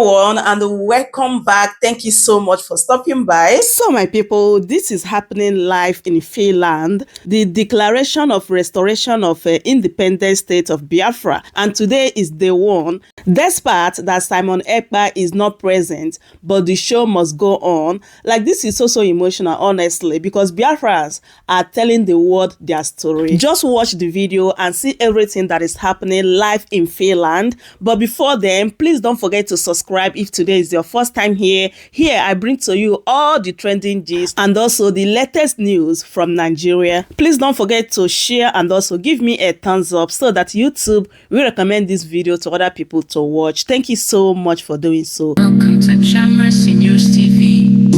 everyone and welcome back. Thank you so much for stopping by. So my people, this is happening live in Finland, the declaration of restoration of independent state of Biafra, and today is day one. Despite that Simon Ekpa is not present, but the show must go on. Like, this is so emotional, honestly, because Biafrans are telling the world their story. Just watch the video and see everything that is happening live in Finland. But before then, please don't forget to subscribe if today is your first time here. Here I bring to you all the trending gist and also the latest news from Nigeria. Please don't forget to share and also give me a thumbs up so that YouTube will recommend this video to other people to watch. Thank you so much for doing so. Welcome to Chammercy News TV.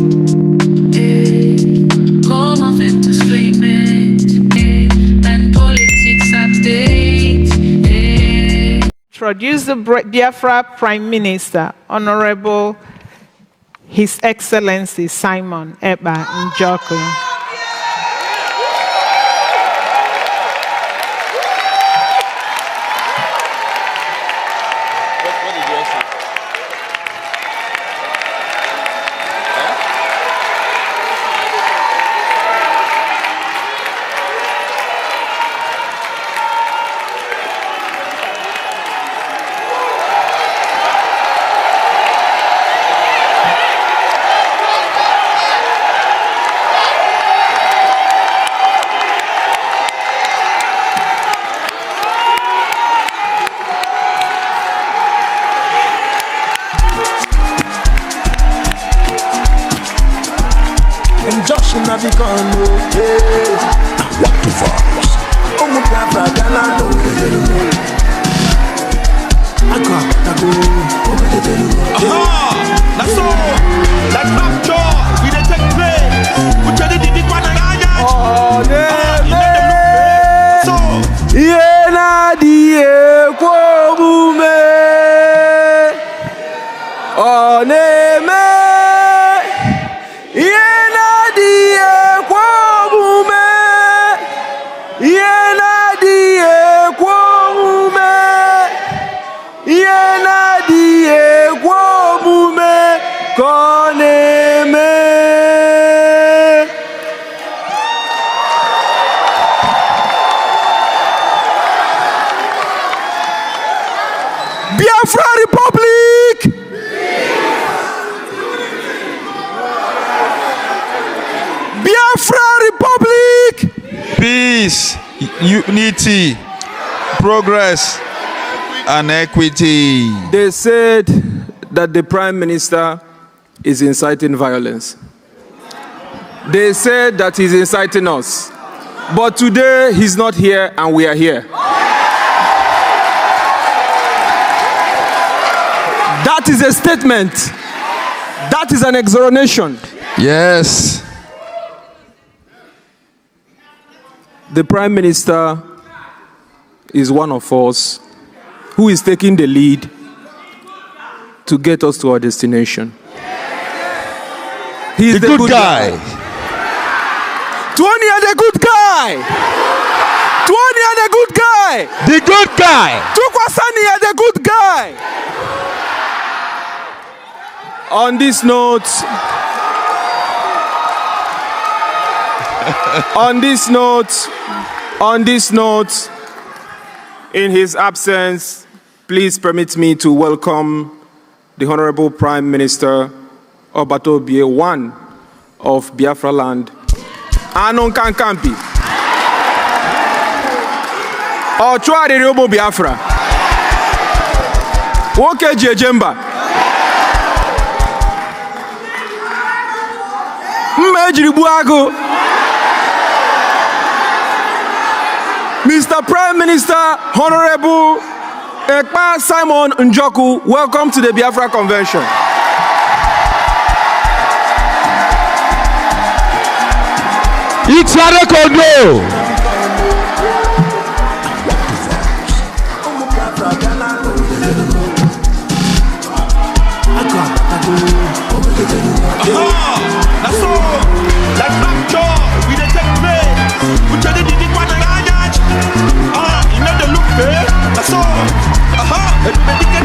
Home of entertainment and politics update. Introduce the Biafra Prime Minister, Honorable His Excellency Simon Ekpa Njoku. Injunction have become okay. What the virus? Oh, my Biafra, Ghana, no. That's all. That's not joy. We didn't take place. We tried to do it one another. Oh, So, yeah, na die kwa mume. Oh, ne me. Biafra Republic! Biafra Republic! peace, unity, progress, and equity. They said that the Prime Minister is inciting violence. They said that he's inciting us. But today he's not here and we are here. That is a statement. That is an exoneration. Yes. The Prime Minister is one of us who is taking the lead to get us to our destination. He's The good guy. Tony is the good guy. Tony is the good guy. The good guy. Tukwasani is the good guy. On this note, in his absence, please permit me to welcome the Honorable Prime Minister Obatobie I of Biafra land, Anon Kankampi. Ochua de Robo Biafra. Woke Jejemba. Mr. Prime Minister, Honorable Ekpa Simon Njoku, welcome to the Biafra Convention. It's a record, no. That's all. That's not joy. We didn't take place. We tried to do it one another. You know the look, eh? That's all. Everybody can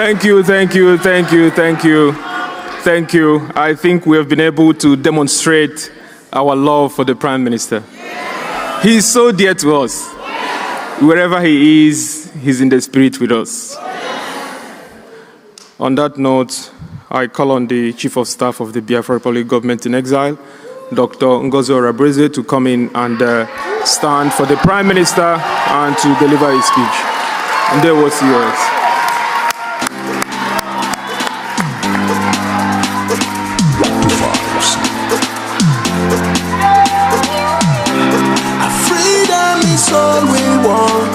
Thank you. I think we have been able to demonstrate our love for the Prime Minister. He is so dear to us. Wherever he is, he's in the spirit with us. On that note, I call on the Chief of Staff of the Biafra Republic Government in Exile, Dr. Ngozi Orabreze, to come in and stand for the Prime Minister and to deliver his speech. And there was yours. Freedom is all we want,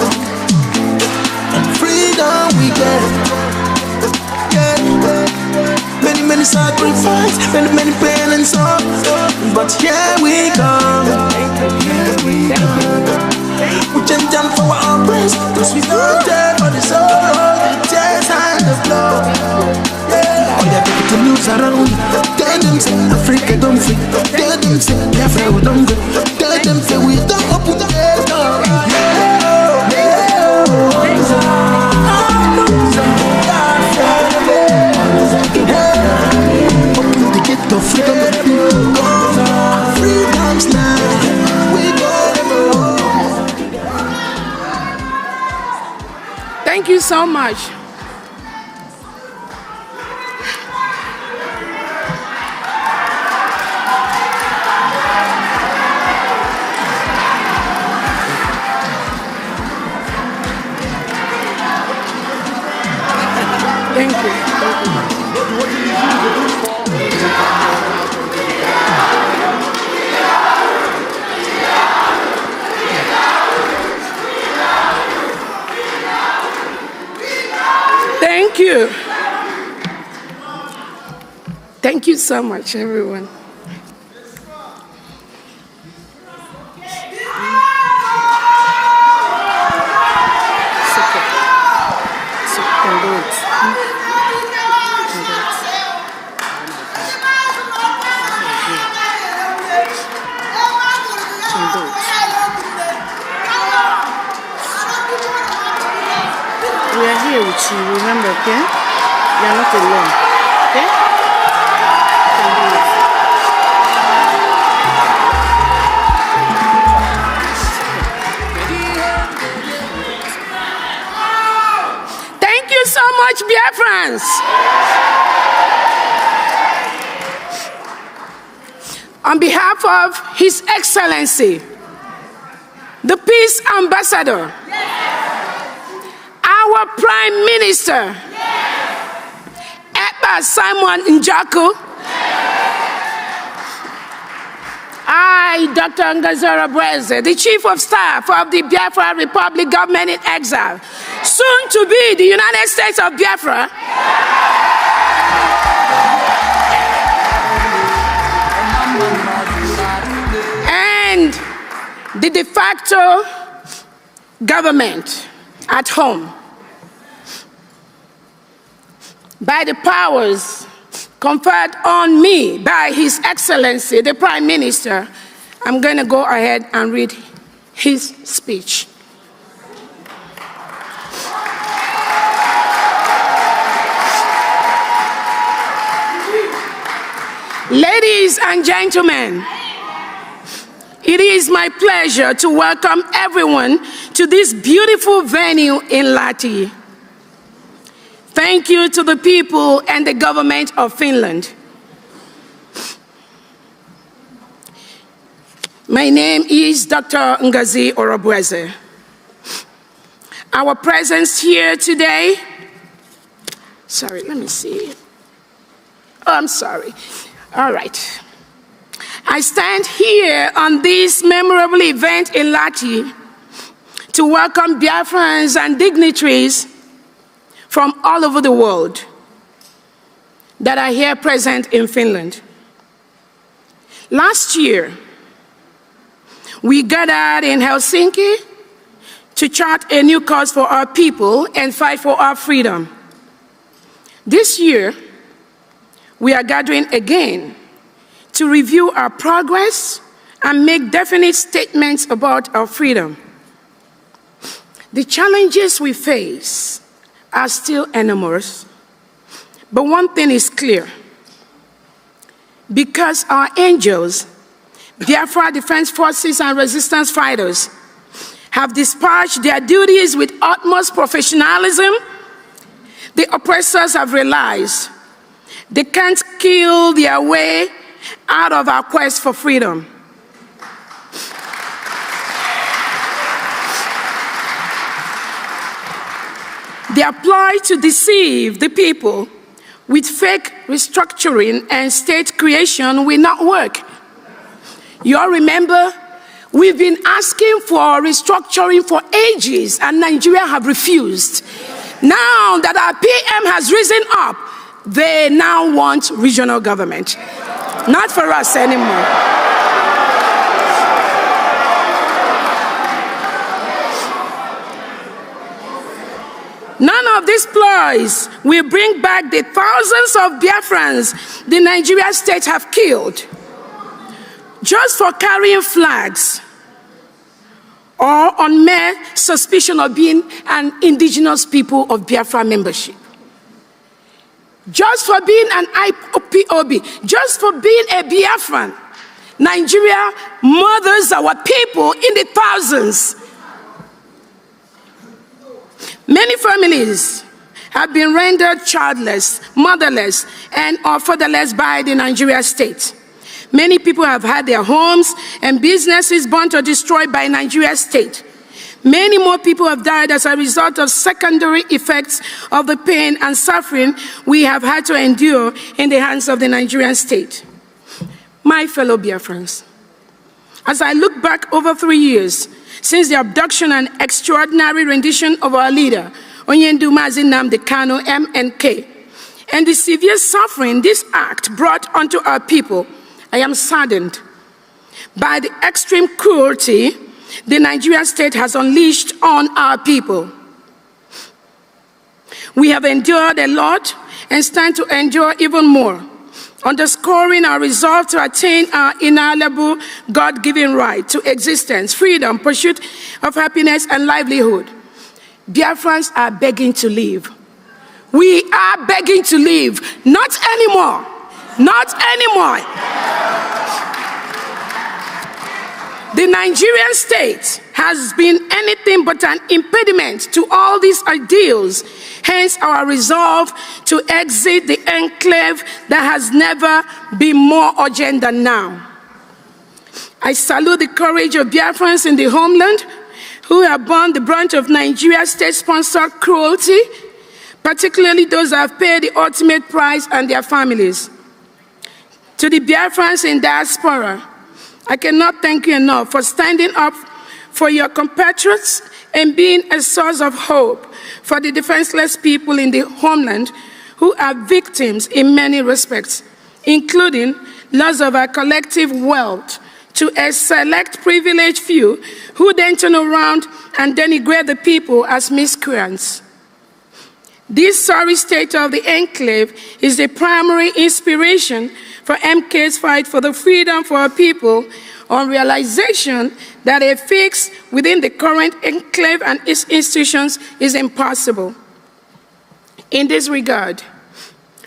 and freedom we get. Many sacrifice, many pain and sorrow, but here we come. We change and for our praise, cause we don't care for the sorrow, the tears and the blood. All the people to lose around, tell them say Africa don't free, tell them say Biafra we don't go, tell them say we don't open the door. The freedom of people come, freedom's now, we go. Thank you so much. Thank you. Thank you. Thank you so much, everyone. We are here with you, remember, okay? You are not alone, okay? Thank you so much, Biafrans. On behalf of His Excellency, the Peace Ambassador, our Prime Minister, Ekpa Simon Njaku, I, Dr. Ngozi Orabreze, the Chief of Staff of the Biafra Republic Government in Exile, soon to be the United States of Biafra, and the de facto government at home, by the powers conferred on me by His Excellency, the Prime Minister, I'm going to go ahead and read his speech. Ladies and gentlemen, it is my pleasure to welcome everyone to this beautiful venue in Lahti. Thank you to the people and the government of Finland. My name is Dr. Ngozi Orabreze. Our presence here today, all right. I stand here on this memorable event in Lahti to welcome Biafrans and dignitaries from all over the world that are here present in Finland. Last year, we gathered in Helsinki to chart a new course for our people and fight for our freedom. This year, we are gathering again to review our progress and make definite statements about our freedom. The challenges we face are still enormous, But one thing is clear. Because our angels, Biafra Defense Forces and resistance fighters, have discharged their duties with utmost professionalism, the oppressors have realized they can't kill their way out of our quest for freedom. Their ploy to deceive the people with fake restructuring and state creation will not work. You all remember, we've been asking for restructuring for ages, and Nigeria have refused. Now that our PM has risen up, they now want regional government. Not for us anymore. None of these ploys will bring back the thousands of Biafrans the Nigeria state have killed just for carrying flags or on mere suspicion of being an indigenous people of Biafra membership. Just for being an IPOB, just for being a Biafran, Nigeria murders our people in the thousands. Many families have been rendered childless, motherless, and or fatherless by the Nigeria state. Many people have had their homes and businesses burnt or destroyed by Nigeria state. Many more people have died as a result of secondary effects of the pain and suffering we have had to endure in the hands of the Nigerian state. My fellow Biafrans, as I look back over 3 years since the abduction and extraordinary rendition of our leader, Onyendu Mazi Nnamdi Kanu, MNK, and the severe suffering this act brought onto our people, I am saddened by the extreme cruelty the Nigerian state has unleashed on our people. We have endured a lot and stand to endure even more, underscoring our resolve to attain our inalienable God-given right to existence, freedom, pursuit of happiness, and livelihood. Biafrans are begging to leave. We are begging to leave. Not anymore. Not anymore. The Nigerian state has been anything but an impediment to all these ideals, hence our resolve to exit the enclave that has never been more urgent than now. I salute the courage of Biafrans in the homeland who have borne the brunt of Nigeria's state-sponsored cruelty, particularly those who have paid the ultimate price and their families. To the Biafrans in diaspora, I cannot thank you enough for standing up for your compatriots and being a source of hope for the defenseless people in the homeland who are victims in many respects, including loss of our collective wealth to a select privileged few who then turn around and denigrate the people as miscreants. This sorry state of the enclave is the primary inspiration for MK's fight for the freedom for our people, on realization that a fix within the current enclave and its institutions is impossible. In this regard,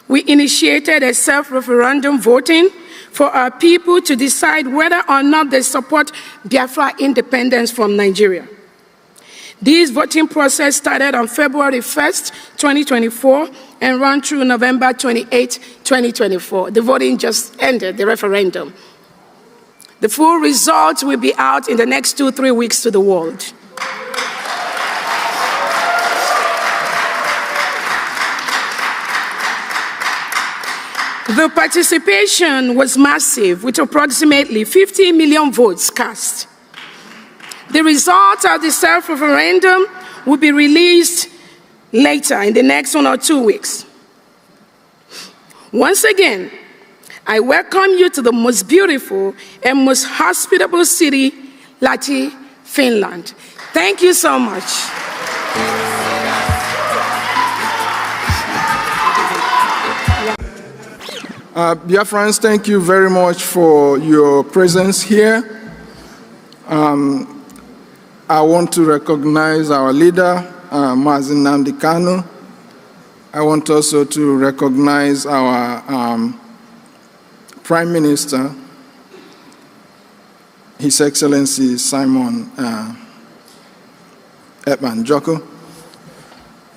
we initiated a self-referendum voting for our people to decide whether or not they support Biafra independence from Nigeria. This voting process started on February 1st, 2024, and ran through November 28, 2024. The voting just ended, the referendum. The full results will be out in the next 2-3 weeks to the world. The participation was massive, with approximately 50 million votes cast. The results of the self-referendum will be released later in the next 1 or 2 weeks. Once again, I welcome you to the most beautiful and most hospitable city, Lahti, Finland. Thank you so much. Biafrans, thank you very much for your presence here. I want to recognize our leader, Mazi Nnamdi Kanu, I want also to recognize our Prime Minister, His Excellency Simon Ekpa.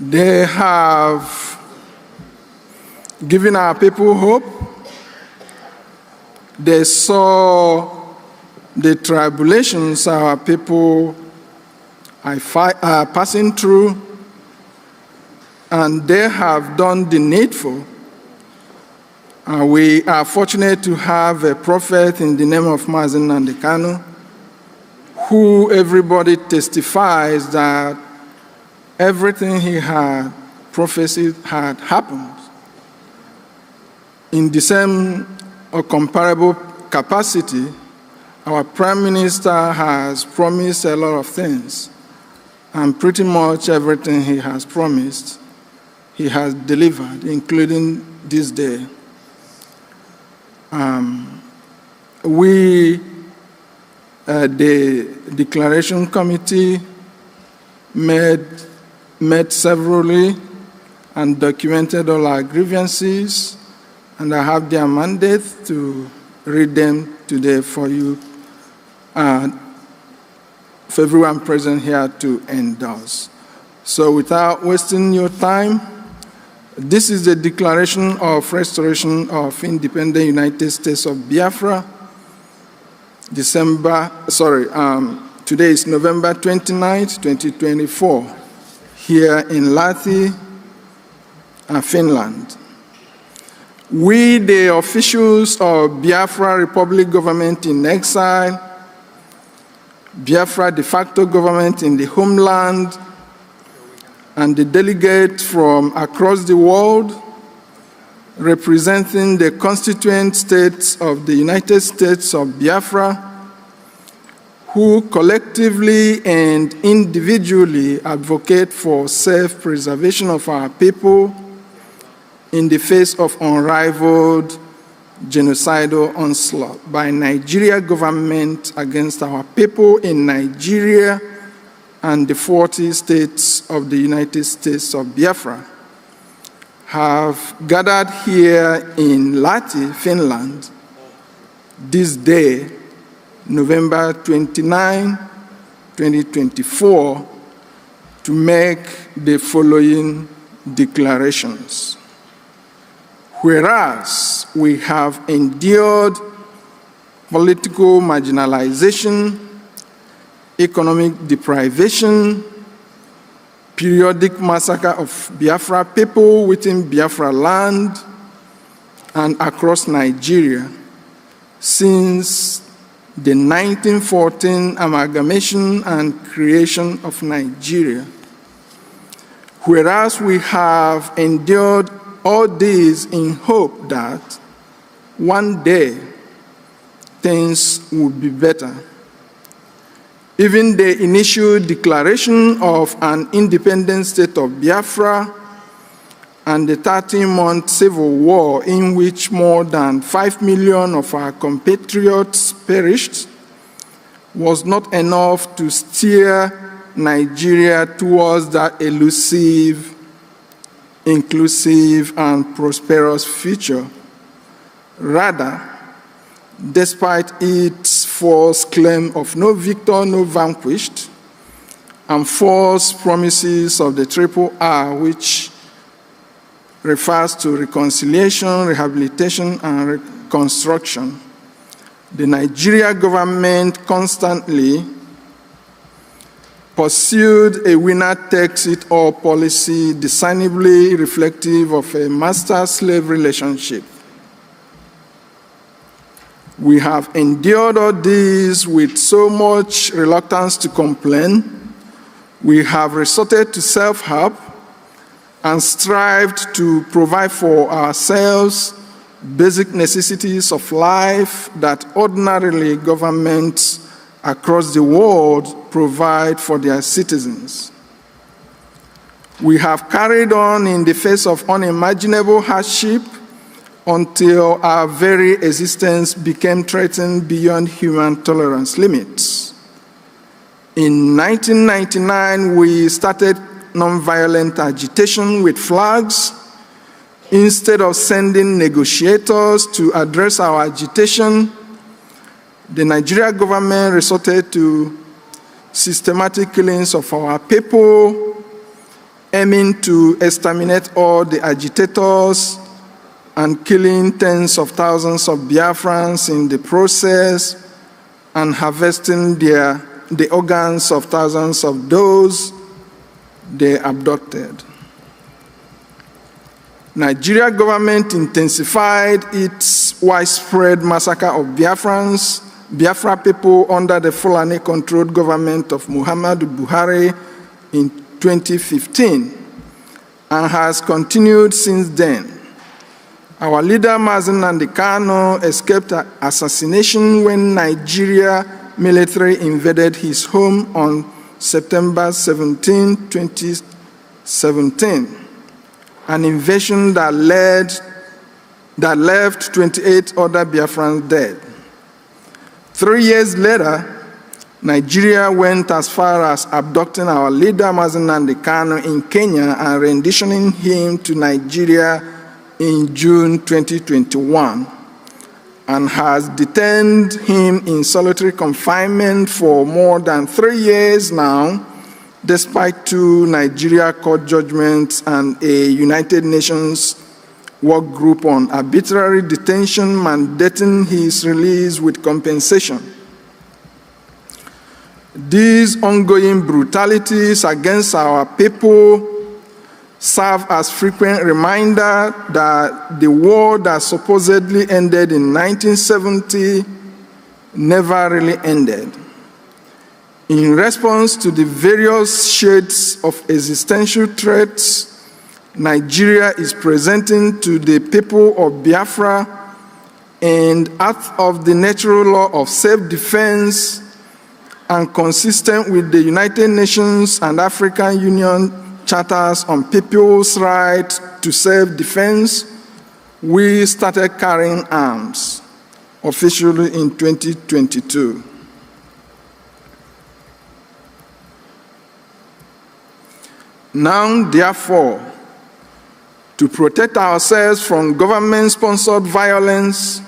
They have given our people hope. They saw the tribulations our people are passing through, and they have done the needful. We are fortunate to have a prophet in the name of Mazen Nandekano, who everybody testifies that everything he had prophesied had happened. In the same or comparable capacity, our Prime Minister has promised a lot of things, and pretty much everything he has promised, he has delivered, including this day. The Declaration Committee met severally and documented all our grievances, and I have their mandate to read them today for you, for everyone present here to endorse. So without wasting your time, this is the Declaration of Restoration of Independent United States of Biafra. Today is November 29th, 2024, here in Lahti, Finland. We, the officials of Biafra Republic government in exile, Biafra de facto government in the homeland, and the delegates from across the world representing the constituent states of the United States of Biafra, who collectively and individually advocate for self-preservation of our people in the face of unrivaled genocidal onslaught by Nigeria government against our people in Nigeria and the 40 states of the United States of Biafra, have gathered here in Lahti, Finland, this day, November 29, 2024, to make the following declarations. Whereas we have endured political marginalization, economic deprivation, periodic massacre of Biafra people within Biafra land and across Nigeria since the 1914 amalgamation and creation of Nigeria. Whereas we have endured all this in hope that one day things would be better. Even the initial declaration of an independent state of Biafra and the 13-month civil war in which more than 5 million of our compatriots perished was not enough to steer Nigeria towards that elusive, inclusive, and prosperous future. Rather, despite its false claim of no victor, no vanquished, and false promises of the triple R, which refers to reconciliation, rehabilitation, and reconstruction, the Nigeria government constantly pursued a winner-takes-it-all policy discernibly reflective of a master-slave relationship. We have endured all this with so much reluctance to complain. We have resorted to self-help and strived to provide for ourselves basic necessities of life that ordinarily governments across the world provide for their citizens. We have carried on in the face of unimaginable hardship until our very existence became threatened beyond human tolerance limits. In 1999, we started nonviolent agitation with flags Instead of sending negotiators to address our agitation, the Nigeria government resorted to systematic killings of our people, aiming to exterminate all the agitators and killing tens of thousands of Biafrans in the process, and harvesting the organs of thousands of those they abducted. Nigeria government intensified its widespread massacre of Biafra people under the Fulani-controlled government of Muhammadu Buhari in 2015, and has continued since then. Our leader, Mazi Nnamdi Kanu, escaped assassination when Nigeria military invaded his home on September 17, 2017, an invasion that left 28 other Biafrans dead. 3 years later, Nigeria went as far as abducting our leader, Mazi Nnamdi Kanu, in Kenya and renditioning him to Nigeria in June 2021, and has detained him in solitary confinement for more than 3 years now, despite 2 Nigeria court judgments and a United Nations work group on arbitrary detention mandating his release with compensation. These ongoing brutalities against our people serve as frequent reminder that the war that supposedly ended in 1970 never really ended. In response to the various shades of existential threats Nigeria is presenting to the people of Biafra, and out of the natural law of self-defense and consistent with the United Nations and African Union charters on people's right to self-defense, we started carrying arms officially in 2022. Now, therefore, to protect ourselves from government-sponsored violence,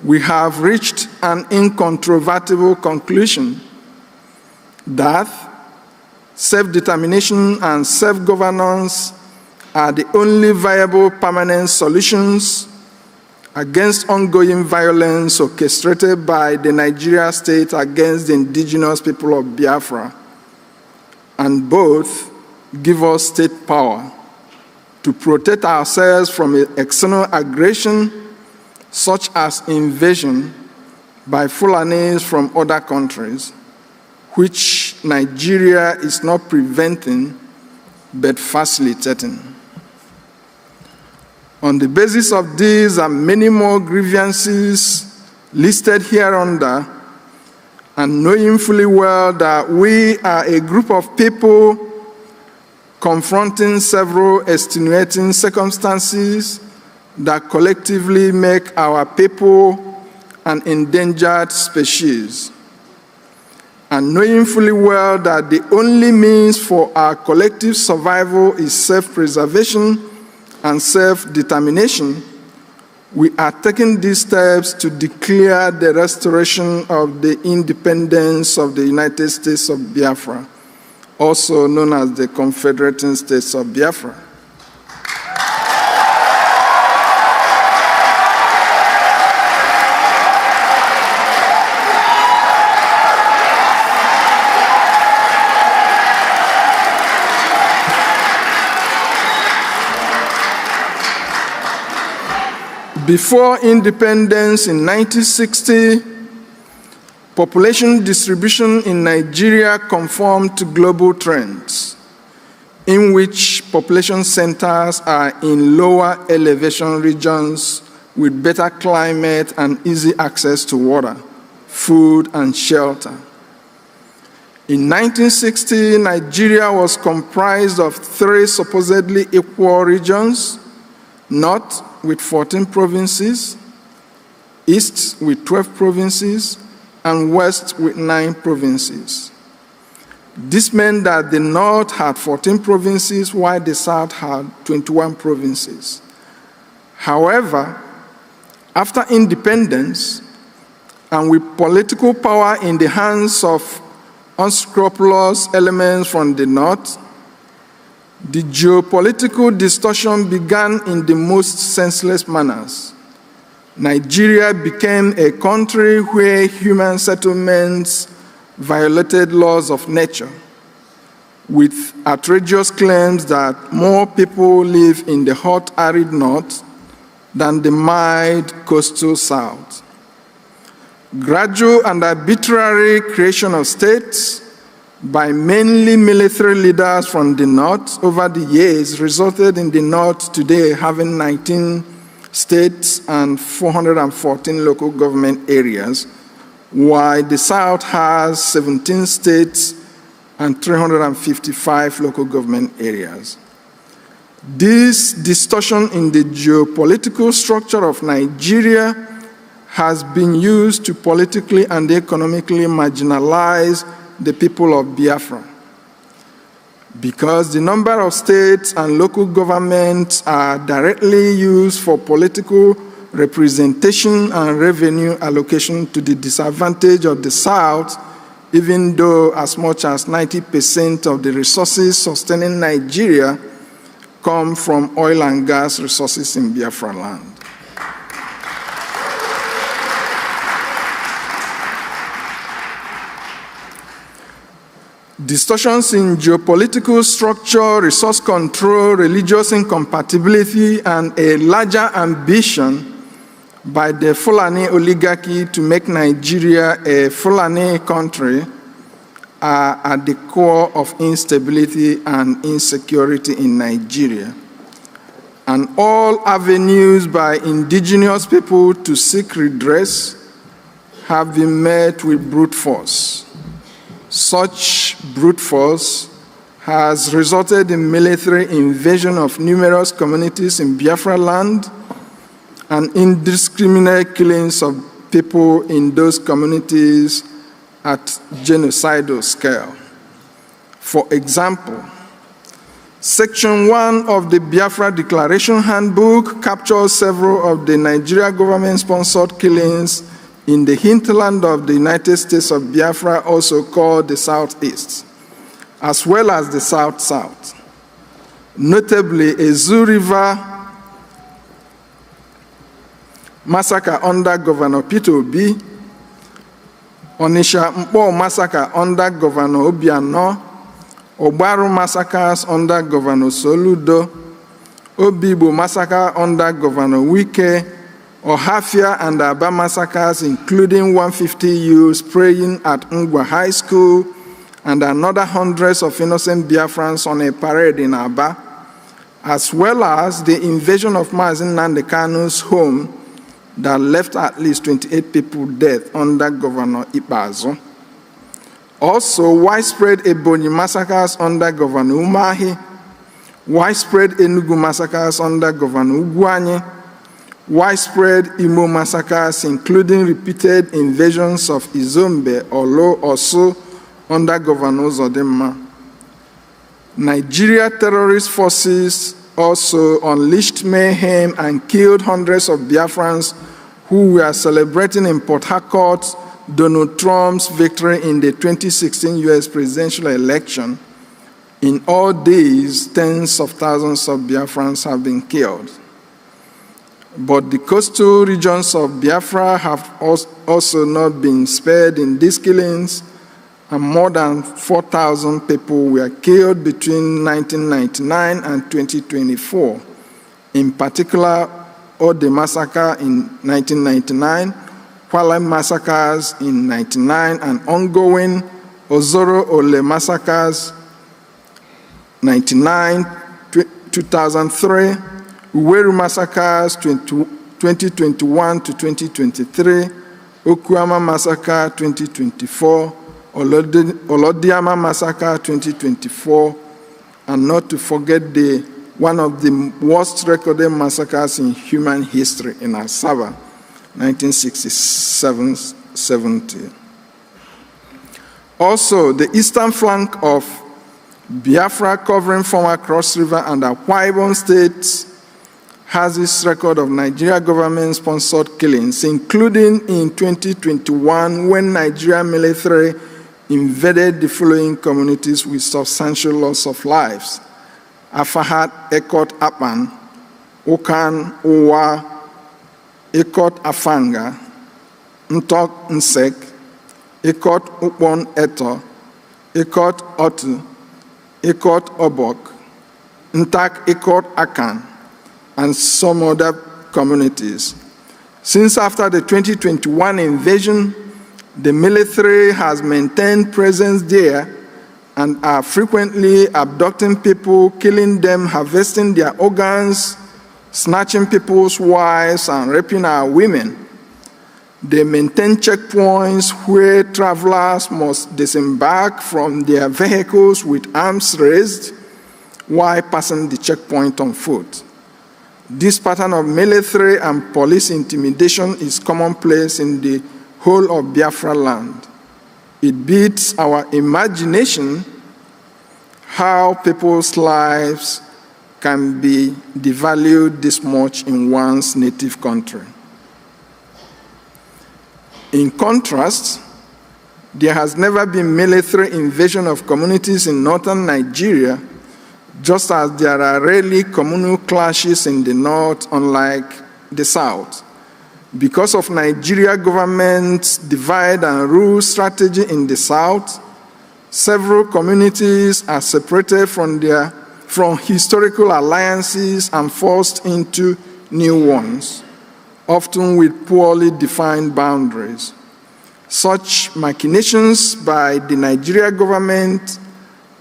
we have reached an incontrovertible conclusion that self-determination and self-governance are the only viable permanent solutions against ongoing violence orchestrated by the Nigeria state against the indigenous people of Biafra, and both give us state power to protect ourselves from external aggression, such as invasion by Fulanis from other countries, which Nigeria is not preventing but facilitating. On the basis of these and many more grievances listed hereunder, and knowing fully well that we are a group of people confronting several extenuating circumstances that collectively make our people an endangered species, and knowing fully well that the only means for our collective survival is self-preservation and self-determination, we are taking these steps to declare the restoration of the independence of the United States of Biafra, also known as the Confederating States of Biafra. Before independence in 1960, population distribution in Nigeria conformed to global trends, in which population centers are in lower elevation regions with better climate and easy access to water, food, and shelter. In 1960, Nigeria was comprised of 3 supposedly equal regions: North with 14 provinces, East with 12 provinces, and West with 9 provinces. This meant that the North had 14 provinces, while the South had 21 provinces. However, after independence, and with political power in the hands of unscrupulous elements from the north, the geopolitical distortion began in the most senseless manners. Nigeria became a country where human settlements violated laws of nature, with outrageous claims that more people live in the hot, arid north than the mild coastal south. Gradual and arbitrary creation of states by mainly military leaders from the north over the years resulted in the north today having 19 states and 414 local government areas, while the south has 17 states and 355 local government areas. This distortion in the geopolitical structure of Nigeria has been used to politically and economically marginalize the people of Biafra. Because the number of states and local governments are directly used for political representation and revenue allocation to the disadvantage of the South, even though as much as 90% of the resources sustaining Nigeria come from oil and gas resources in Biafra land. Distortions in geopolitical structure, resource control, religious incompatibility, and a larger ambition by the Fulani oligarchy to make Nigeria a Fulani country are at the core of instability and insecurity in Nigeria. And all avenues by indigenous people to seek redress have been met with brute force. Such brute force has resulted in military invasion of numerous communities in Biafra land and indiscriminate killings of people in those communities at genocidal scale. For example, Section 1 of the Biafra Declaration Handbook captures several of the Nigeria government-sponsored killings in the hinterland of the United States of Biafra, also called the Southeast, as well as the South-South. Notably, Ezu River massacre under Governor Peter Obi, Onisha Mpo massacre under Governor Obiano, Obaru massacres under Governor Soludo, Obibo massacre under Governor Wike, Ohafia and Aba massacres, including 150 youths praying at Ngwa High School and another hundreds of innocent Biafrans on a parade in Aba, as well as the invasion of Mazin Nnamdi Kanu's home that left at least 28 people dead under Governor Ikpeazu. Also, widespread Ebonyi massacres under Governor Umahi, widespread Enugu massacres under Governor Ugwuanyi, widespread Imo massacres, including repeated invasions of Izombe, Olo, Osu, under Governor Zodimma. Nigeria terrorist forces also unleashed mayhem and killed hundreds of Biafrans who were celebrating in Port Harcourt Donald Trump's victory in the 2016 US presidential election. In all days, tens of thousands of Biafrans have been killed. But the coastal regions of Biafra have also not been spared in these killings, and more than 4,000 people were killed between 1999 and 2024. In particular, Ode massacre in 1999, Kwale massacres in 1999, and ongoing Ozoro Ole massacres 1999, 2003, Uweru massacres 2021 to 2023, Okuama massacre 2024, Olodiama massacre 2024, and not to forget one of the worst recorded massacres in human history in Asaba, 1967-70. Also, the eastern flank of Biafra, covering former Cross River and Akwa Ibom states, has its record of Nigeria government-sponsored killings, including in 2021 when Nigeria military invaded the following communities with substantial loss of lives: Afahat, Ekot Apan, Okan, Owa, Ekot Afanga, Ntok Nsek, Ekot Upon Eto, Ekot Otu, Ekot Obok, Ntak Ekot Akan, and some other communities. Since after the 2021 invasion, the military has maintained presence there and are frequently abducting people, killing them, harvesting their organs, snatching people's wives, and raping our women. They maintain checkpoints where travelers must disembark from their vehicles with arms raised while passing the checkpoint on foot. This pattern of military and police intimidation is commonplace in the whole of Biafra land. It beats our imagination how people's lives can be devalued this much in one's native country. In contrast, there has never been military invasion of communities in northern Nigeria, just as there are rarely communal clashes in the north, unlike the south. Because of Nigeria government's divide and rule strategy in the south, several communities are separated from historical alliances and forced into new ones, often with poorly defined boundaries. Such machinations by the Nigeria government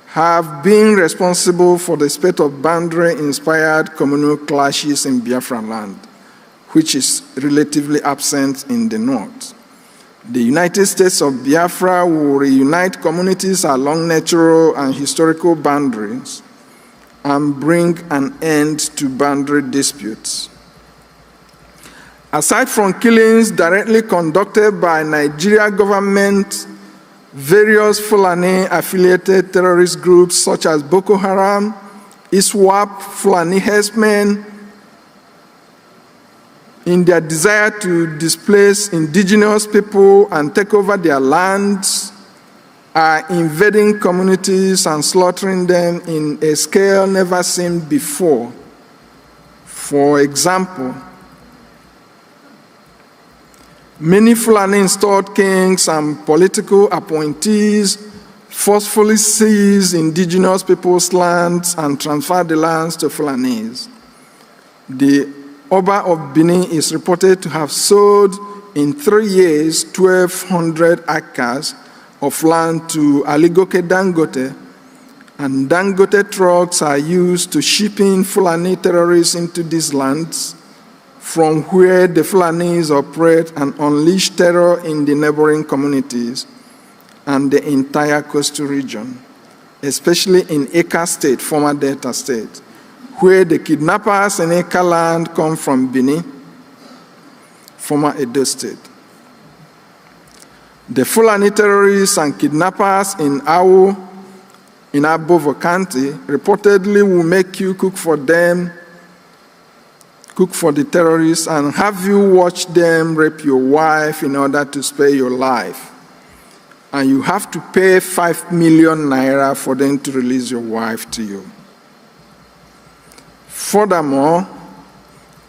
have been responsible for the spate of boundary-inspired communal clashes in Biafra land, which is relatively absent in the north. The United States of Biafra will reunite communities along natural and historical boundaries and bring an end to boundary disputes. Aside from killings directly conducted by Nigeria government, various Fulani-affiliated terrorist groups such as Boko Haram, ISWAP, Fulani herdsmen, in their desire to displace indigenous people and take over their lands, are invading communities and slaughtering them in a scale never seen before. For example, many Fulani installed kings and political appointees forcefully seize indigenous people's lands and transfer the lands to Fulanis. The Oba of Benin is reported to have sold in 3 years 1,200 acres of land to Aligoke Dangote, and Dangote trucks are used to ship in Fulani terrorists into these lands, from where the Fulanis operate and unleash terror in the neighboring communities and the entire coastal region, especially in Ekpa State, former Delta State, where the kidnappers in Ekpa land come from Benin, former Edo State. The Fulani terrorists and kidnappers in Awo, in Abovo County, reportedly will make you cook for them, cook for the terrorists, and have you watch them rape your wife in order to spare your life. And you have to pay 5 million naira for them to release your wife to you. Furthermore,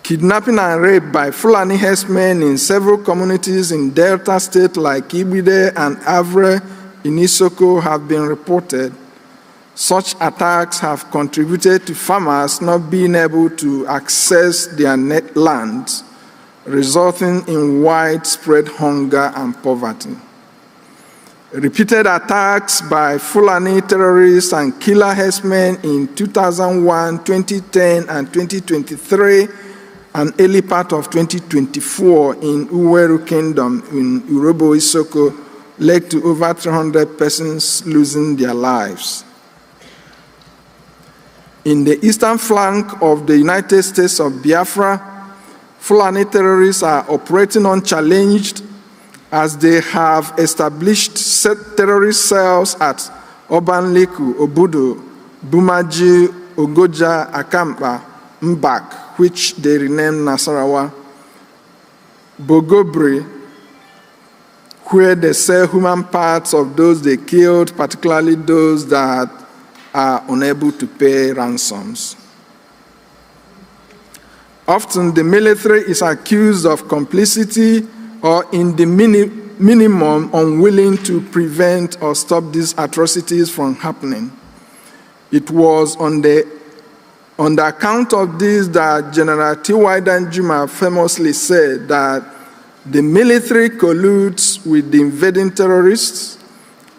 kidnapping and rape by Fulani herdsmen in several communities in Delta State like Ibide and Avre in Isoko have been reported. Such attacks have contributed to farmers not being able to access their net lands, resulting in widespread hunger and poverty. Repeated attacks by Fulani terrorists and killer herdsmen in 2001, 2010, and 2023, and early part of 2024 in Uweru Kingdom in Urobo Isoko led to over 300 persons losing their lives. In the eastern flank of the United States of Biafra, Fulani terrorists are operating unchallenged as they have established terrorist cells at Obanliku, Obudu, Bumaji, Ogoja, Akampa, Mbak, which they renamed Nasarawa, Bogobri, where they sell human parts of those they killed, particularly those that are unable to pay ransoms. Often the military is accused of complicity or, in the minimum, unwilling to prevent or stop these atrocities from happening. It was on the account of this that General T.Y. Danjuma famously said that the military colludes with the invading terrorists,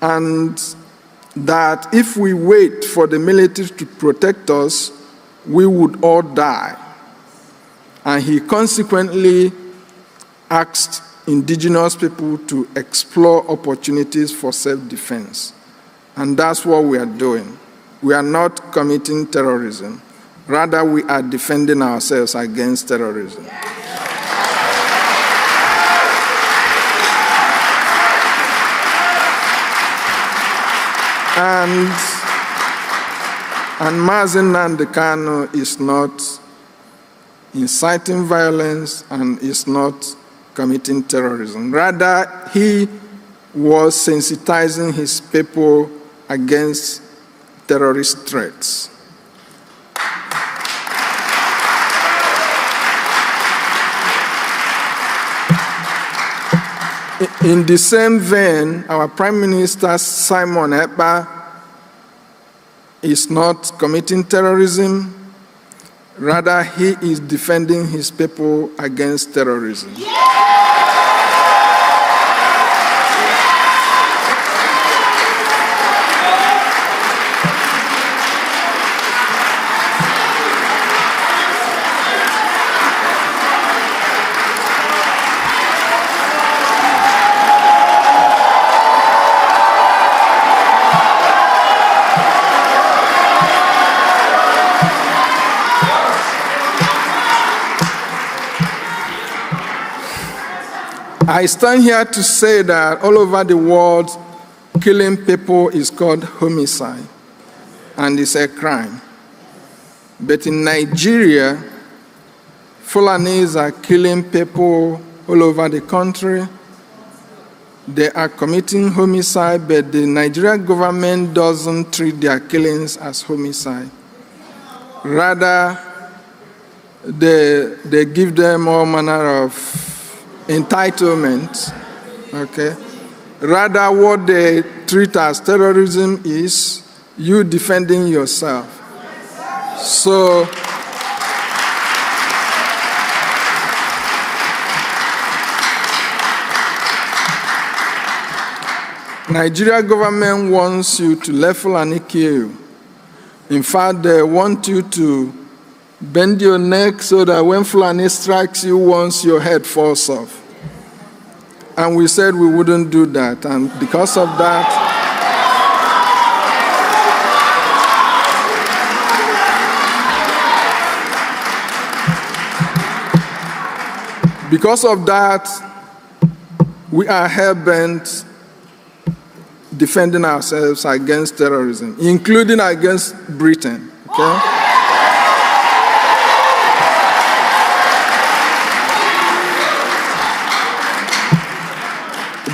and that if we wait for the military to protect us, we would all die. And he consequently asked indigenous people to explore opportunities for self-defense. And that's what we are doing. We are not committing terrorism. Rather, we are defending ourselves against terrorism. And Mazen Nnamdi Kanu is not inciting violence and is not committing terrorism. Rather, he was sensitizing his people against terrorist threats. In the same vein, our Prime Minister, Simon Ekpa, is not committing terrorism. Rather, he is defending his people against terrorism. I stand here to say that all over the world, killing people is called homicide, and it's a crime. But in Nigeria, Fulanis are killing people all over the country. They are committing homicide, but the Nigerian government doesn't treat their killings as homicide. Rather, they give them all manner of entitlement, okay? Rather, what they treat as terrorism is you defending yourself. So, Nigeria government wants you to let Fulani kill you. In fact, they want you to bend your neck so that when Fulani strikes you once, your head falls off. And we said we wouldn't do that. And because of that, we are hell-bent defending ourselves against terrorism, including against Britain, okay?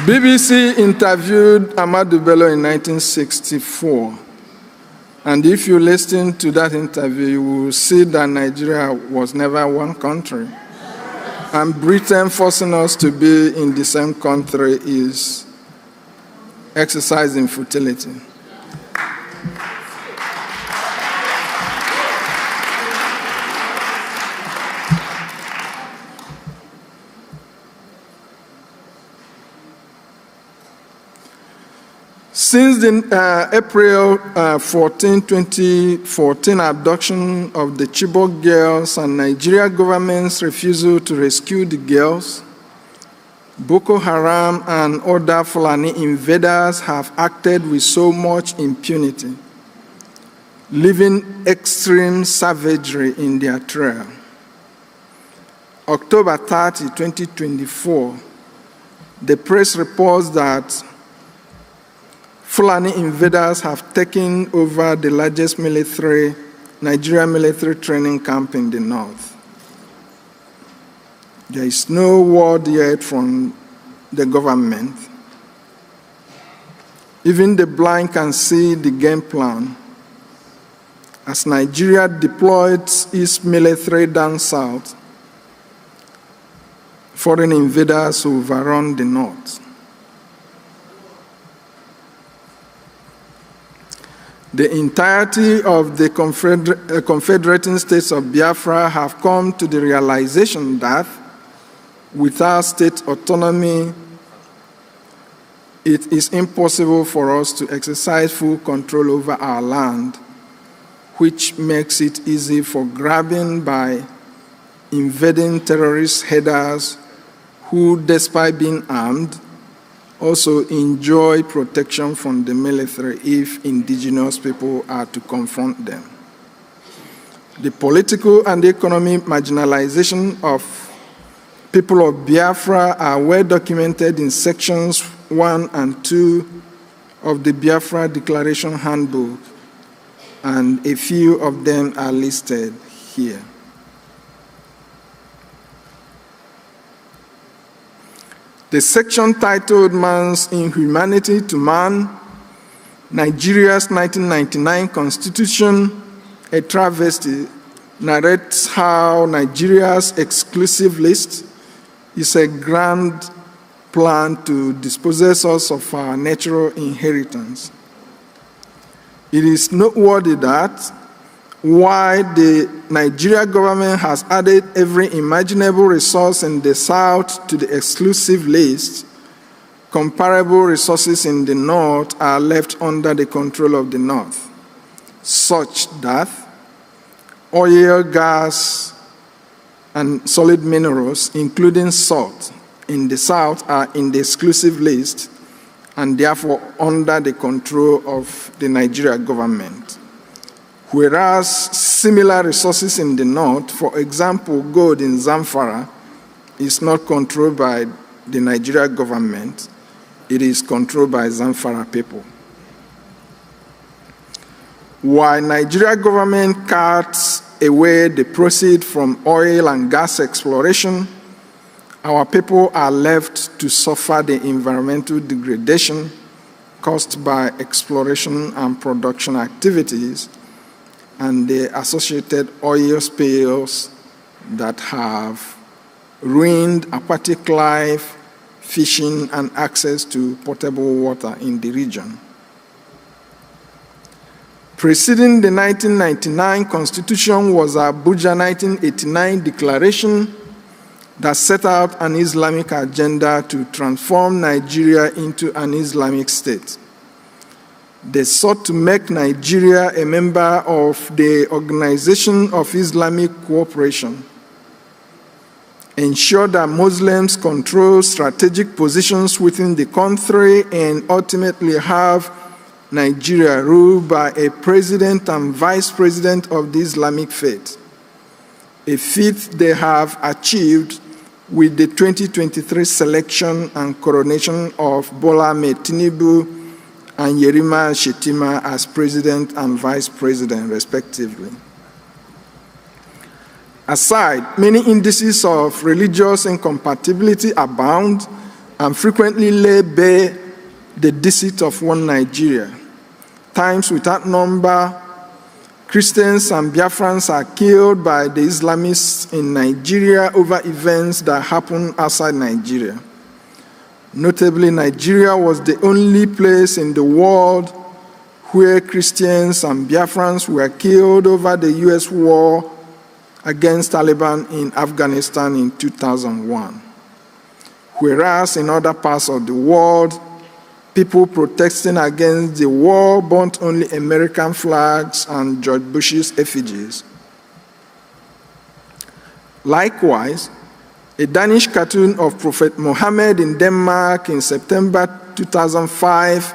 BBC interviewed Ahmadu Bello in 1964. And if you listen to that interview, you will see that Nigeria was never one country. And Britain forcing us to be in the same country is exercising futility. Since the April 14, 2014 abduction of the Chibok girls and Nigeria government's refusal to rescue the girls, Boko Haram and other Fulani invaders have acted with so much impunity, leaving extreme savagery in their trail. October 30, 2024, the press reports that Fulani invaders have taken over the largest Nigerian military training camp in the north. There is no word yet from the government. Even the blind can see the game plan. As Nigeria deployed its military down south, foreign invaders overrun the north. The entirety of the confederating states of Biafra have come to the realization that without state autonomy, it is impossible for us to exercise full control over our land, which makes it easy for grabbing by invading terrorist headers who, despite being armed, also enjoy protection from the military if indigenous people are to confront them. The political and economic marginalization of people of Biafra are well documented in sections 1 and 2 of the Biafra Declaration Handbook, and a few of them are listed here. The section titled Man's Inhumanity to Man, Nigeria's 1999 Constitution, a travesty, narrates how Nigeria's exclusive list is a grand plan to dispossess us of our natural inheritance. It is noteworthy that while the Nigeria government has added every imaginable resource in the south to the exclusive list, comparable resources in the north are left under the control of the north, such that oil, gas, and solid minerals, including salt, in the south are in the exclusive list and therefore under the control of the Nigeria government. Whereas similar resources in the north, for example, gold in Zamfara, is not controlled by the Nigeria government, it is controlled by Zamfara people. While Nigeria government cuts away the proceeds from oil and gas exploration, our people are left to suffer the environmental degradation caused by exploration and production activities and the associated oil spills that have ruined aquatic life, fishing, and access to potable water in the region. Preceding the 1999 Constitution was Abuja 1989 Declaration that set out an Islamic agenda to transform Nigeria into an Islamic state. They sought to make Nigeria a member of the Organization of Islamic Cooperation, ensure that Muslims control strategic positions within the country, and ultimately have Nigeria ruled by a president and vice president of the Islamic faith, a feat they have achieved with the 2023 selection and coronation of Bola Ahmed Tinubu and Yerima Shetima as president and vice president, respectively. Aside, many indices of religious incompatibility abound and frequently lay bare the deceit of one Nigeria. Times without number, Christians and Biafrans are killed by the Islamists in Nigeria over events that happen outside Nigeria. Notably, Nigeria was the only place in the world where Christians and Biafrans were killed over the US war against Taliban in Afghanistan in 2001. Whereas in other parts of the world, people protesting against the war burnt only American flags and George Bush's effigies. Likewise, a Danish cartoon of Prophet Muhammad in Denmark in September 2005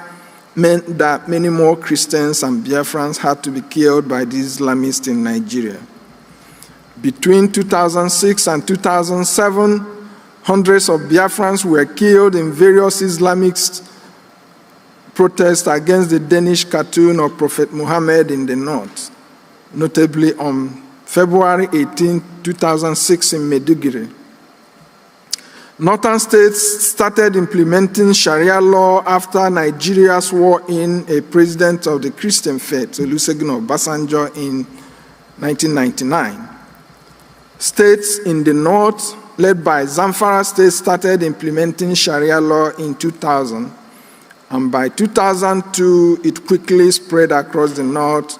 meant that many more Christians and Biafrans had to be killed by the Islamists in Nigeria. Between 2006 and 2007, hundreds of Biafrans were killed in various Islamist protests against the Danish cartoon of Prophet Muhammad in the north, notably on February 18, 2006 in Maiduguri. Northern states started implementing Sharia law after Nigeria swore in a president of the Christian faith, Olusegun Obasanjo, in 1999. States in the north, led by Zamfara State, started implementing Sharia law in 2000, and by 2002, it quickly spread across the north,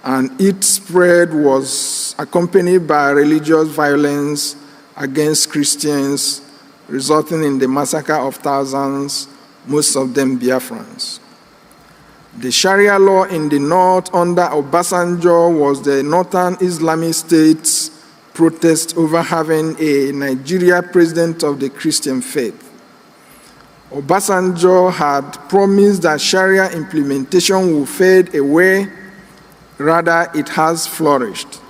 and its spread was accompanied by religious violence against Christians, resulting in the massacre of thousands, most of them Biafrans. The Sharia law in the north under Obasanjo was the northern Islamic states' protest over having a Nigeria president of the Christian faith. Obasanjo had promised that Sharia implementation would fade away, rather it has flourished.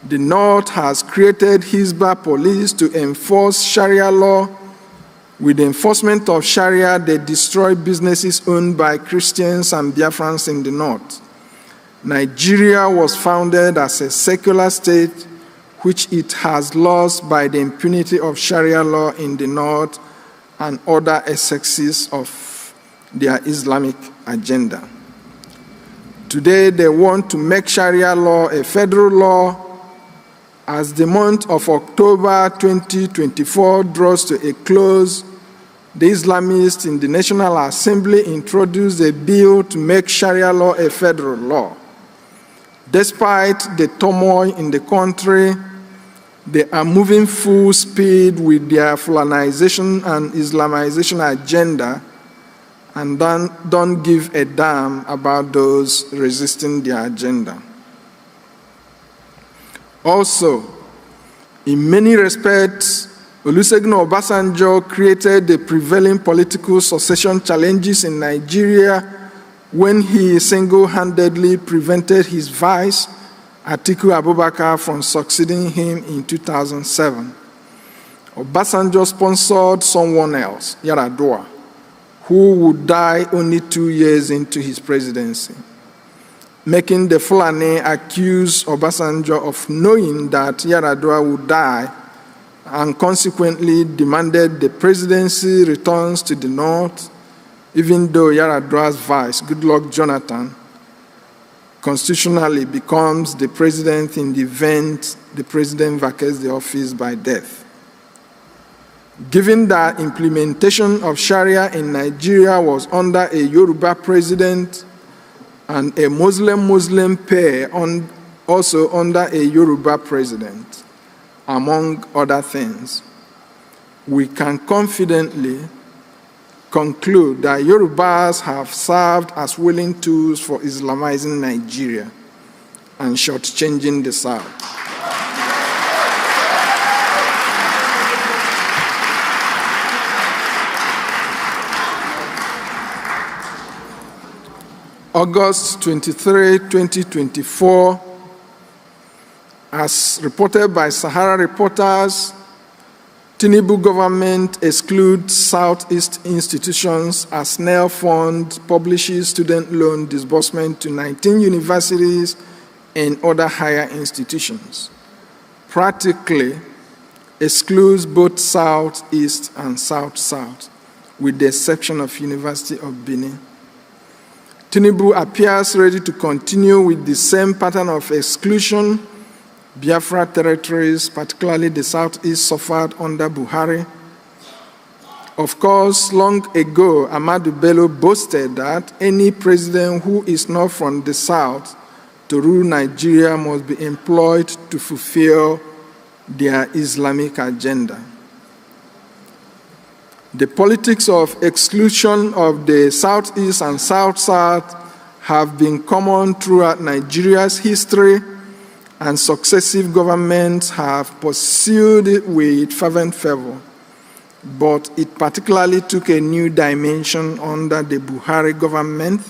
The North has created Hizbah police to enforce Sharia law. With the enforcement of Sharia, they destroy businesses owned by Christians and Biafrans in the North. Nigeria was founded as a secular state, which it has lost by the impunity of Sharia law in the North and other excesses of their Islamic agenda. Today, they want to make Sharia law a federal law. As the month of October 2024 draws to a close, the Islamists in the National Assembly introduced a bill to make Sharia law a federal law. Despite the turmoil in the country, they are moving full speed with their Fulanization and Islamization agenda and don't give a damn about those resisting their agenda. Also, in many respects, Olusegun Obasanjo created the prevailing political succession challenges in Nigeria when he single-handedly prevented his vice, Atiku Abubakar, from succeeding him in 2007. Obasanjo sponsored someone else, Yar'Adua, who would die only 2 years into his presidency, making the Fulani accuse Obasanjo of knowing that Yar'Adua would die and consequently demanded the presidency returns to the North, even though Yar'Adua's vice, Goodluck Jonathan, constitutionally becomes the president in the event the president vacates the office by death. Given that implementation of Sharia in Nigeria was under a Yoruba president and a Muslim pair also under a Yoruba president, among other things, we can confidently conclude that Yorubas have served as willing tools for Islamizing Nigeria and shortchanging the South. August 23, 2024, as reported by Sahara Reporters, Tinubu government excludes Southeast institutions as NEL Fund publishes student loan disbursement to 19 universities and other higher institutions. Practically excludes both Southeast and South-South, with the exception of University of Benin. Tinubu appears ready to continue with the same pattern of exclusion Biafra territories, particularly the Southeast, suffered under Buhari. Of course, long ago, Ahmadu Bello boasted that any president who is not from the South to rule Nigeria must be employed to fulfill their Islamic agenda. The politics of exclusion of the Southeast and South-South have been common throughout Nigeria's history, and successive governments have pursued it with fervent fervor. But it particularly took a new dimension under the Buhari government.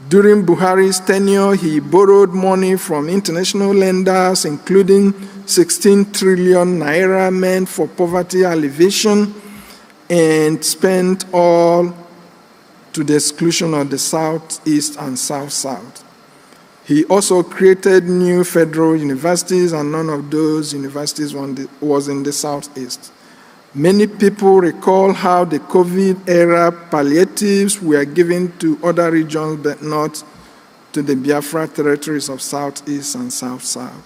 During Buhari's tenure, he borrowed money from international lenders, including 16 trillion naira meant for poverty alleviation, and spent all to the exclusion of the Southeast and South-South. He also created new federal universities, and none of those universities was in the Southeast, Many people recall how the COVID-era palliatives were given to other regions but not to the Biafra territories of Southeast and South-South.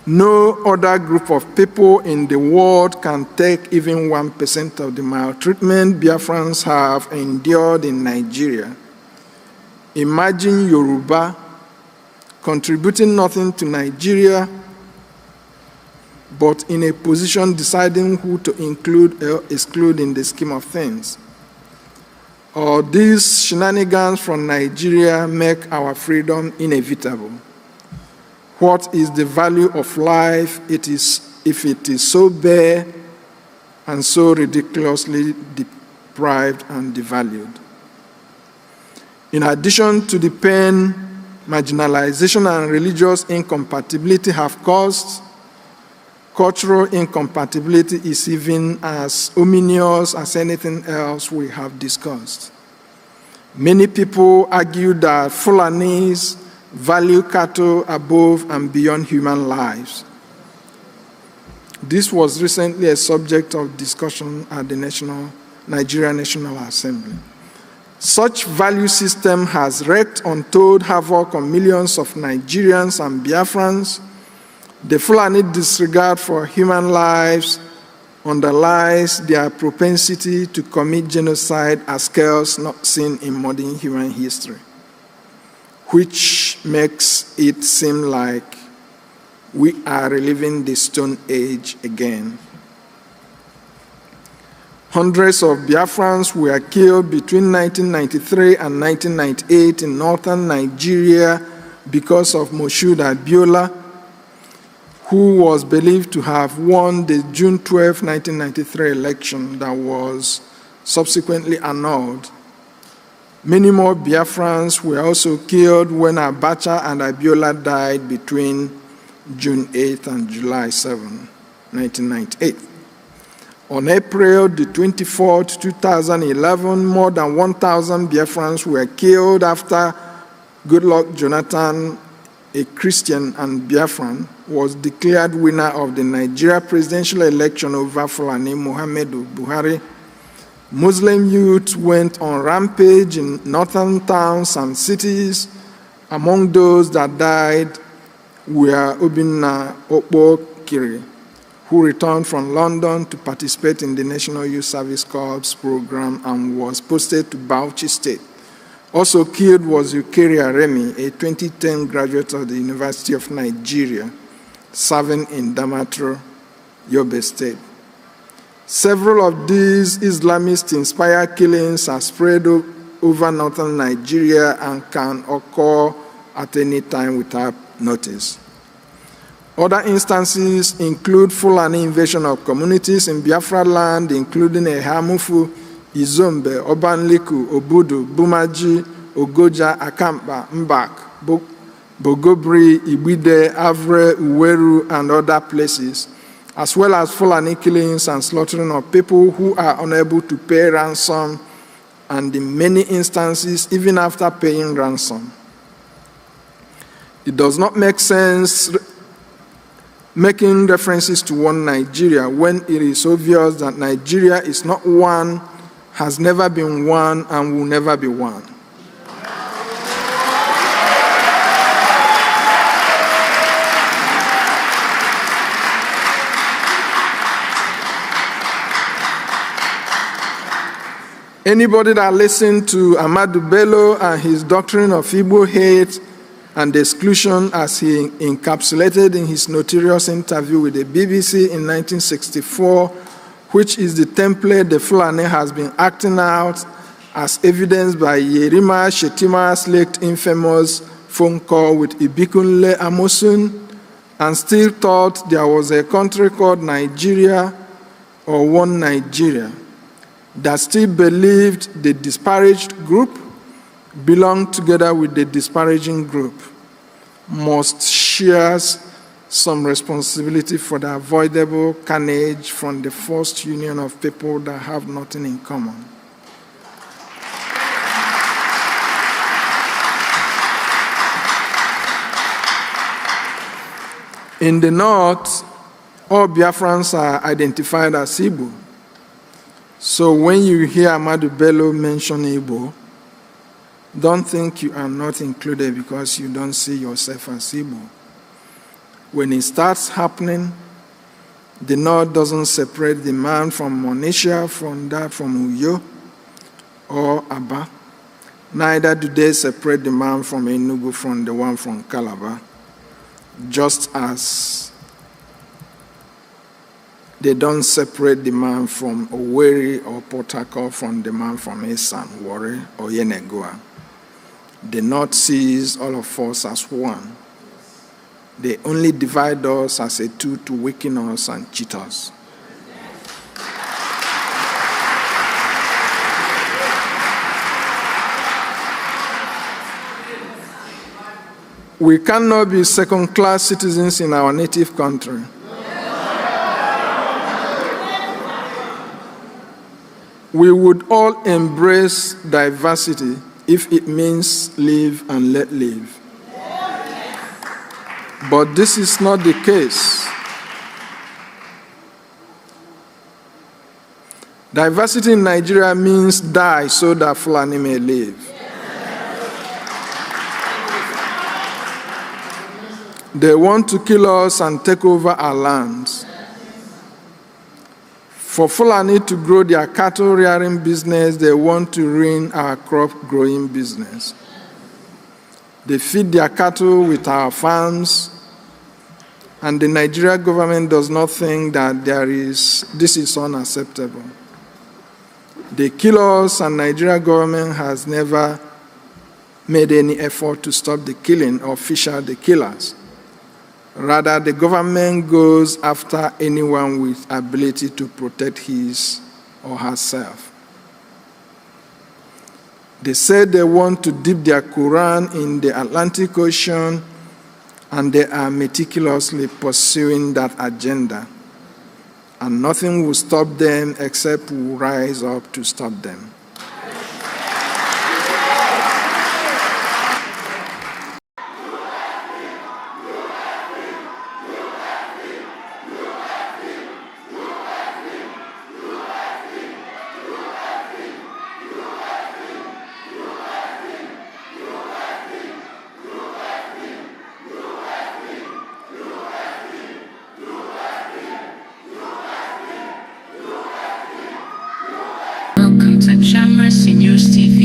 No other group of people in the world can take even 1% of the maltreatment Biafrans have endured in Nigeria. Imagine Yoruba contributing nothing to Nigeria, but in a position deciding who to include or exclude in the scheme of things. Or these shenanigans from Nigeria make our freedom inevitable. What is the value of life if it is so bare and so ridiculously deprived and devalued? In addition to the pain marginalization and religious incompatibility have caused, cultural incompatibility is even as ominous as anything else we have discussed. Many people argue that Fulanis value cattle above and beyond human lives. This was recently a subject of discussion at the Nigeria National Assembly. Such value system has wreaked untold havoc on millions of Nigerians and Biafrans. The Fulani disregard for human lives underlies their propensity to commit genocide at scales not seen in modern human history, which makes it seem like we are reliving the Stone Age again. Hundreds of Biafrans were killed between 1993 and 1998 in northern Nigeria because of Moshood Abiola, who was believed to have won the June 12, 1993 election that was subsequently annulled. Many more Biafrans were also killed when Abacha and Abiola died between June 8 and July 7, 1998. On April the 24th, 2011, more than 1,000 Biafrans were killed after Goodluck Jonathan, a Christian and Biafran, was declared winner of the Nigeria presidential election over Fulani Muhammadu Buhari. Muslim youth went on rampage in northern towns and cities. Among those that died were Obinna Okpokiri, who returned from London to participate in the National Youth Service Corps program and was posted to Bauchi State. Also killed was Eukaria Remi, a 2010 graduate of the University of Nigeria, serving in Damaturu, Yobe State. Several of these Islamist-inspired killings are spread over northern Nigeria and can occur at any time without notice. Other instances include Fulani invasion of communities in Biafra land, including Ehamufu, Izombe, Obanliku, Obudu, Bumaji, Ogoja, Akampa, Mbak, Bogobri, Ibide, Avre, Uweru, and other places, as well as Fulani killings and slaughtering of people who are unable to pay ransom, and in many instances, even after paying ransom. It does not make sense making references to one Nigeria when it is obvious that Nigeria is not one, has never been one, and will never be one. Anybody that listened to Ahmadu Bello and his doctrine of Igbo hate and exclusion as he encapsulated in his notorious interview with the BBC in 1964, which is the template the Fulani has been acting out, as evidenced by Yerima Shetima's late infamous phone call with Ibikunle Amosun, and still thought there was a country called Nigeria or one Nigeria, that still believed the disparaged group belonged together with the disparaging group, must share some responsibility for the avoidable carnage from the forced union of people that have nothing in common. In the North, All Biafrans are identified as Igbo. So when you hear Ahmadu Bello mention Igbo, don't think you are not included because you don't see yourself as Igbo. When it starts happening, the North doesn't separate the man from Monisha, from that from Uyo or Aba. Neither do they separate the man from Enugu from the one from Calabar, just as they don't separate the man from Owerri or Port Harcourt from the man from Esan, Warri, or Yenagoa. The North sees all of us as one. They only divide us as a tool to weaken us and cheat us. We cannot be second-class citizens in our native country. We would all embrace diversity if it means live and let live. But this is not the case. Diversity in Nigeria means die so that Fulani may live. They want to kill us and take over our lands. For Fulani to grow their cattle rearing business, they want to ruin our crop growing business. They feed their cattle with our farms, and the Nigerian government does not think that this is unacceptable. They kill us, and Nigerian government has never made any effort to stop the killing or fish out the killers. Rather, the government goes after anyone with ability to protect his or herself. They say they want to dip their Quran in the Atlantic Ocean, and they are meticulously pursuing that agenda. And nothing will stop them except we rise up to stop them. Welcome to Mercy News TV.